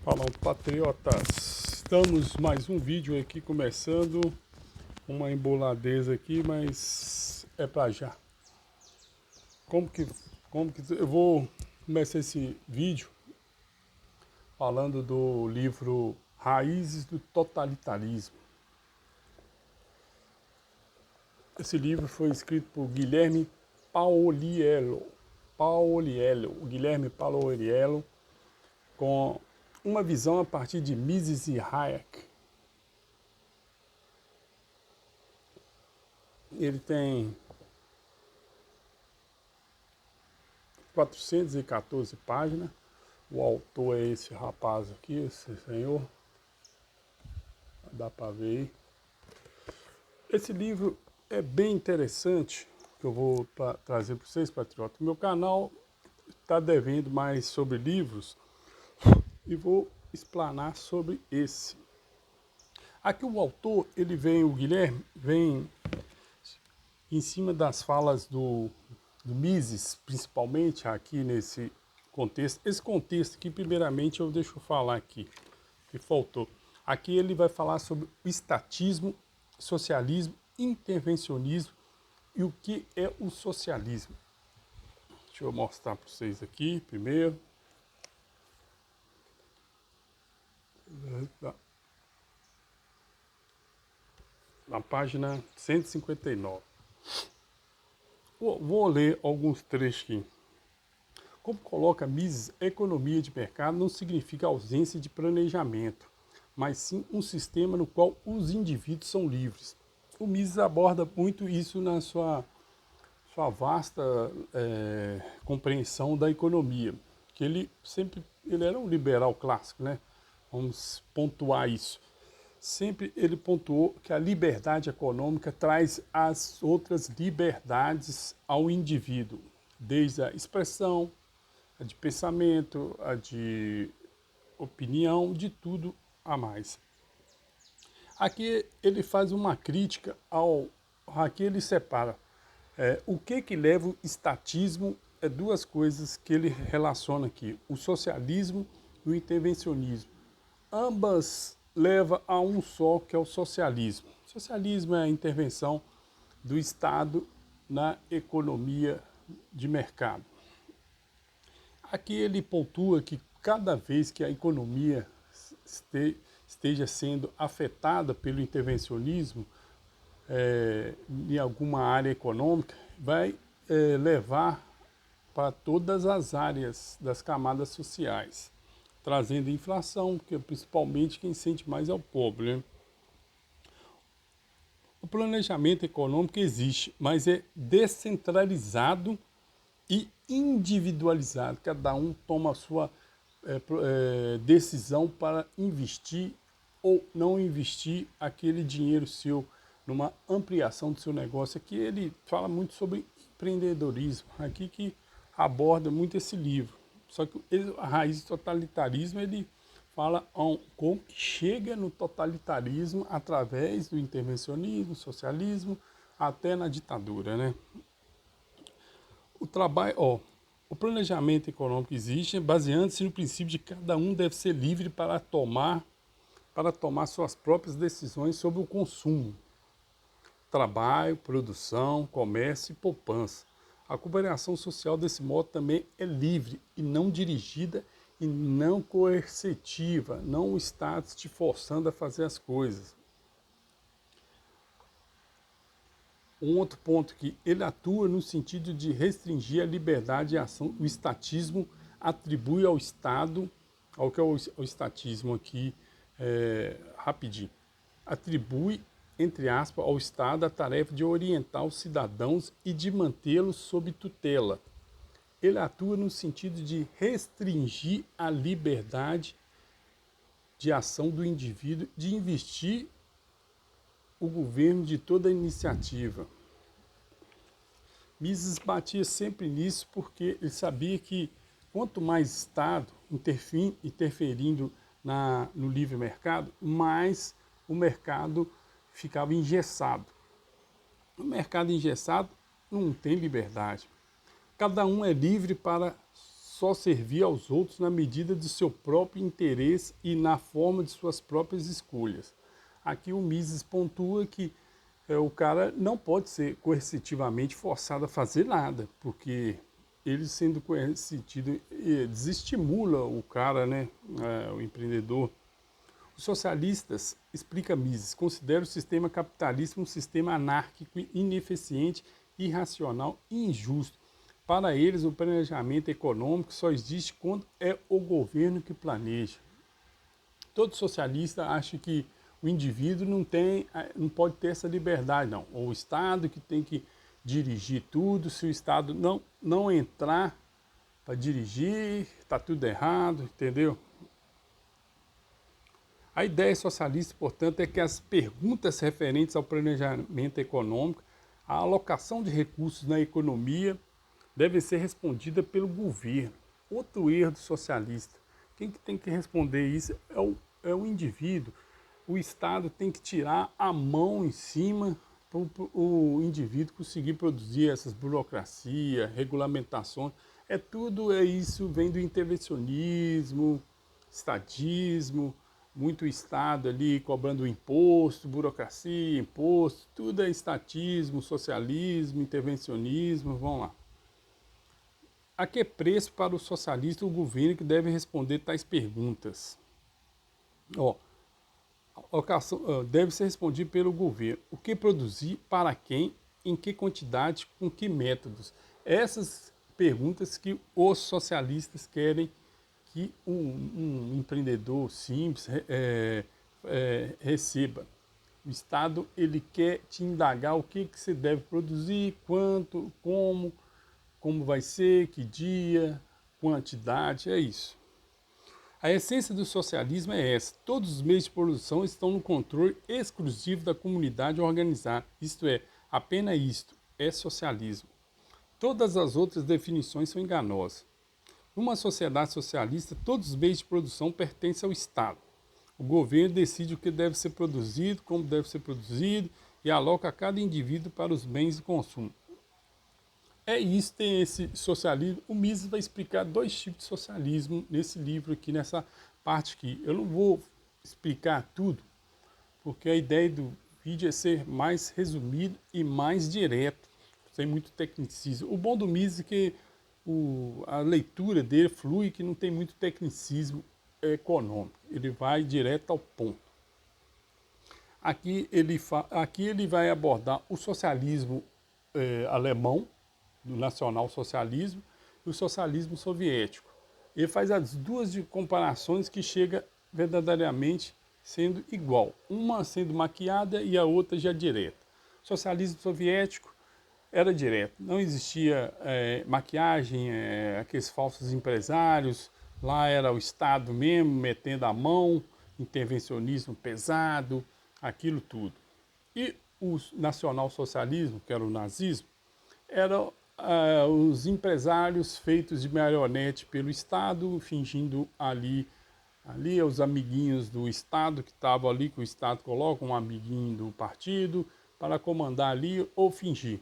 Fala, patriotas, estamos mais um vídeo aqui começando, uma emboladeza aqui, mas é pra já. Como que, como que eu vou começar esse vídeo falando do livro Raízes do Totalitarismo. Esse livro foi escrito por Guilherme Paoliello, Guilherme Paoliello, com uma visão a partir de Mises e Hayek. Ele tem 414 páginas. O autor é esse rapaz aqui, esse senhor. Dá para ver aí. Esse livro é bem interessante, que eu vou trazer para vocês, patriotas. Meu canal está devendo mais sobre livros e vou explanar sobre esse. Aqui o autor, o Guilherme, vem em cima das falas do Mises, principalmente aqui nesse contexto. Esse contexto aqui, primeiramente, eu deixo falar aqui, que faltou. Aqui ele vai falar sobre o estatismo, socialismo, intervencionismo e o que é o socialismo. Deixa eu mostrar para vocês aqui primeiro. Na página 159. Vou ler alguns trechos aqui. Como coloca Mises, economia de mercado não significa ausência de planejamento, mas sim um sistema no qual os indivíduos são livres. O Mises aborda muito isso na sua vasta compreensão da economia, que ele era um liberal clássico, né? Vamos pontuar isso. Sempre ele pontuou que a liberdade econômica traz as outras liberdades ao indivíduo, desde a expressão, a de pensamento, a de opinião, de tudo a mais. Aqui ele faz uma crítica aqui ele separa o que leva o estatismo, duas coisas que ele relaciona aqui, o socialismo e o intervencionismo. Ambas levam a um só, que é o socialismo. O socialismo é a intervenção do Estado na economia de mercado. Aqui ele pontua que cada vez que a economia esteja sendo afetada pelo intervencionismo em alguma área econômica, vai levar para todas as áreas das camadas sociais, trazendo inflação, que principalmente quem sente mais é o pobre, né? O planejamento econômico existe, mas é descentralizado e individualizado. Cada um toma a sua decisão para investir ou não investir aquele dinheiro seu numa ampliação do seu negócio. Aqui ele fala muito sobre empreendedorismo, aqui que aborda muito esse livro. Só que a raiz do totalitarismo, ele fala como que chega no totalitarismo através do intervencionismo, socialismo, até na ditadura, né? O planejamento econômico existe baseando-se no princípio de que cada um deve ser livre para tomar suas próprias decisões sobre o consumo, trabalho, produção, comércio e poupança. A cooperação social desse modo também é livre e não dirigida e não coercitiva, não o Estado te forçando a fazer as coisas. Um outro ponto que ele atua no sentido de restringir a liberdade de ação. O estatismo atribui ao Estado, ao que é o estatismo aqui, rapidinho, atribui, entre aspas, ao Estado a tarefa de orientar os cidadãos e de mantê-los sob tutela. Ele atua no sentido de restringir a liberdade de ação do indivíduo, de investir o governo de toda a iniciativa. Mises batia sempre nisso porque ele sabia que quanto mais Estado interferindo no livre mercado, mais o mercado ficava engessado. O mercado engessado não tem liberdade. Cada um é livre para só servir aos outros na medida de seu próprio interesse e na forma de suas próprias escolhas. Aqui o Mises pontua que o cara não pode ser coercitivamente forçado a fazer nada, porque ele sendo coercitivo desestimula o cara, né, o empreendedor. Os socialistas, explica Mises, consideram o sistema capitalista um sistema anárquico, ineficiente, irracional e injusto. Para eles, o planejamento econômico só existe quando é o governo que planeja. Todo socialista acha que o indivíduo não pode ter essa liberdade, não. O Estado que tem que dirigir tudo, se o Estado não entrar para dirigir, está tudo errado, entendeu? A ideia socialista, portanto, é que as perguntas referentes ao planejamento econômico, a alocação de recursos na economia, devem ser respondidas pelo governo. Outro erro do socialista. Quem que tem que responder isso é o indivíduo. O Estado tem que tirar a mão em cima para o indivíduo conseguir produzir essas burocracias, regulamentações. Isso vem do intervencionismo, estadismo, muito Estado ali cobrando imposto, burocracia, imposto, tudo é estatismo, socialismo, intervencionismo, vamos lá. A que preço para o socialista o governo que deve responder tais perguntas? Deve ser respondido pelo governo. O que produzir, para quem, em que quantidade, com que métodos? Essas perguntas que os socialistas querem que um empreendedor simples receba. O Estado ele quer te indagar o que você deve produzir, quanto, como vai ser, que dia, quantidade, é isso. A essência do socialismo é essa. Todos os meios de produção estão no controle exclusivo da comunidade organizada. Isto é, apenas isto é socialismo. Todas as outras definições são enganosas. Numa sociedade socialista, todos os meios de produção pertencem ao Estado. O governo decide o que deve ser produzido, como deve ser produzido e aloca a cada indivíduo para os bens de consumo. É isso, tem esse socialismo. O Mises vai explicar 2 tipos de socialismo nesse livro aqui, nessa parte aqui. Eu não vou explicar tudo, porque a ideia do vídeo é ser mais resumido e mais direto, sem muito tecnicismo. O bom do Mises é que a leitura dele flui, que não tem muito tecnicismo econômico. Ele vai direto ao ponto. Aqui ele vai abordar o socialismo alemão, do nacional-socialismo, e o socialismo soviético. Ele faz as duas de comparações que chega verdadeiramente sendo igual, uma sendo maquiada e a outra já direta. O socialismo soviético era direto, não existia maquiagem, aqueles falsos empresários, lá era o Estado mesmo metendo a mão, intervencionismo pesado, aquilo tudo. E o nacional-socialismo, que era o nazismo, eram os empresários feitos de marionete pelo Estado, fingindo ali os amiguinhos do Estado que estavam ali, que o Estado coloca um amiguinho do partido para comandar ali ou fingir.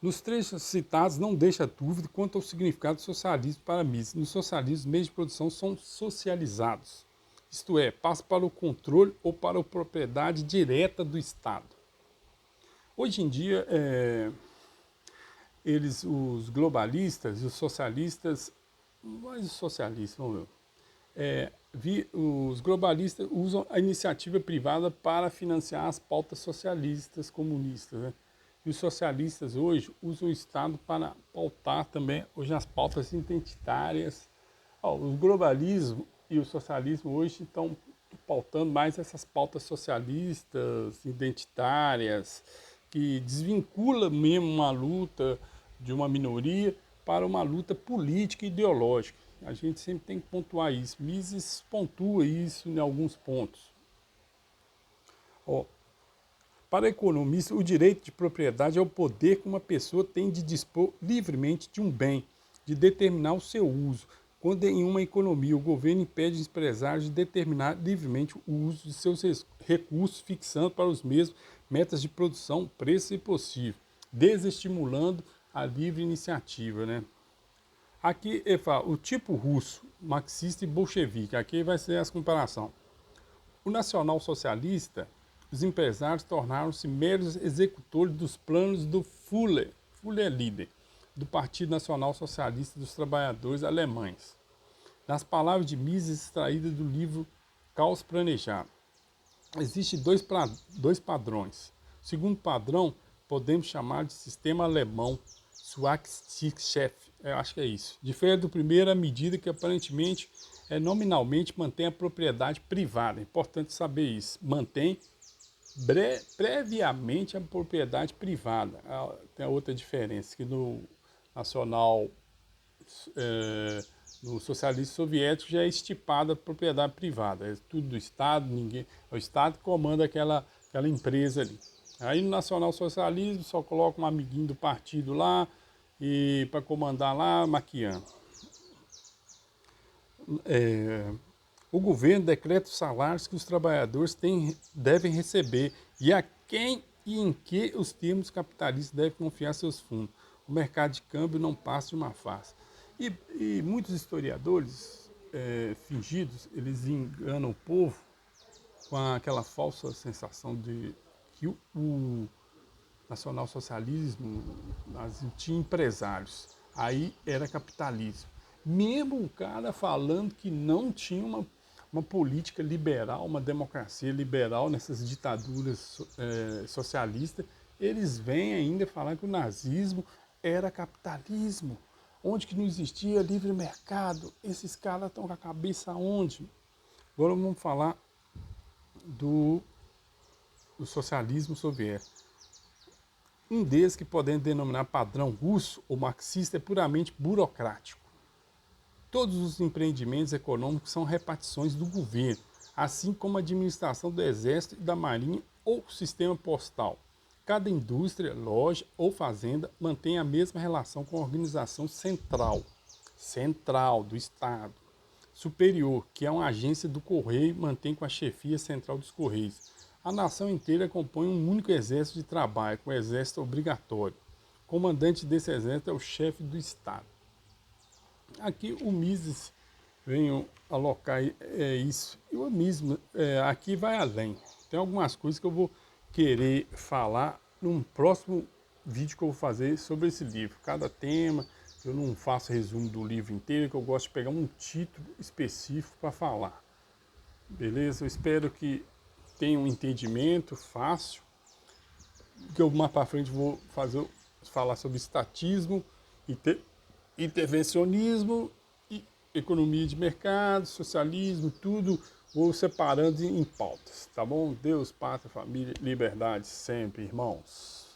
Nos trechos citados não deixa dúvida quanto ao significado do socialismo para Mises. No socialismo, os meios de produção são socializados, isto é, passa para o controle ou para a propriedade direta do Estado. Hoje em dia, os globalistas e os socialistas, mais os socialistas, vamos ver, os globalistas usam a iniciativa privada para financiar as pautas socialistas, comunistas, né? E os socialistas hoje usam o Estado para pautar também hoje as pautas identitárias. O globalismo e o socialismo hoje estão pautando mais essas pautas socialistas, identitárias, que desvincula mesmo uma luta de uma minoria para uma luta política e ideológica. A gente sempre tem que pontuar isso. Mises pontua isso em alguns pontos. Para economistas, o direito de propriedade é o poder que uma pessoa tem de dispor livremente de um bem, de determinar o seu uso. Quando em uma economia o governo impede os empresários de determinar livremente o uso de seus recursos, fixando para os mesmos metas de produção, preço e possível, desestimulando a livre iniciativa, né? Aqui ele fala o tipo russo, marxista e bolchevique. Aqui vai ser essa comparação. O nacional-socialista, os empresários tornaram-se meros executores dos planos do Führer. Führer é líder do Partido Nacional Socialista dos Trabalhadores Alemães. Nas palavras de Mises extraídas do livro Caos Planejado, existem dois padrões. O segundo padrão podemos chamar de sistema alemão, Schwarzschiff, eu acho que é isso. Difere do primeiro à medida que aparentemente nominalmente mantém a propriedade privada. É importante saber isso. Mantém previamente a propriedade privada. Tem outra diferença, que no nacional, no socialismo soviético já é estipada a propriedade privada. É tudo do Estado, ninguém, é o Estado que comanda aquela empresa ali. Aí no nacional-socialismo só coloca um amiguinho do partido lá e para comandar lá, maquiando. O governo decreta os salários que os trabalhadores devem receber e a quem e em que os termos capitalistas devem confiar seus fundos. O mercado de câmbio não passa de uma farsa. E muitos historiadores fingidos, eles enganam o povo com aquela falsa sensação de que o nacionalsocialismo tinha empresários, aí era capitalismo. Mesmo o cara falando que não tinha uma política liberal, uma democracia liberal nessas ditaduras socialistas, eles vêm ainda falar que o nazismo era capitalismo, onde que não existia livre mercado. Esses caras estão com a cabeça onde? Agora vamos falar do socialismo soviético. Um deles, que podemos denominar padrão russo ou marxista, é puramente burocrático. Todos os empreendimentos econômicos são repartições do governo, assim como a administração do exército e da marinha ou sistema postal. Cada indústria, loja ou fazenda mantém a mesma relação com a organização central do Estado. Superior, que é uma agência do Correio, mantém com a chefia central dos Correios. A nação inteira compõe um único exército de trabalho, com o exército obrigatório. O comandante desse exército é o chefe do Estado. Aqui o Mises vem alocar isso. E o Mises aqui vai além. Tem algumas coisas que eu vou querer falar num próximo vídeo que eu vou fazer sobre esse livro. Cada tema, eu não faço resumo do livro inteiro, que eu gosto de pegar um título específico para falar. Beleza? Eu espero que tenha um entendimento fácil, que eu mais para frente vou falar sobre estatismo, intervencionismo, e economia de mercado, socialismo, tudo vou separando em pautas, tá bom? Deus, pátria, família, liberdade sempre, irmãos.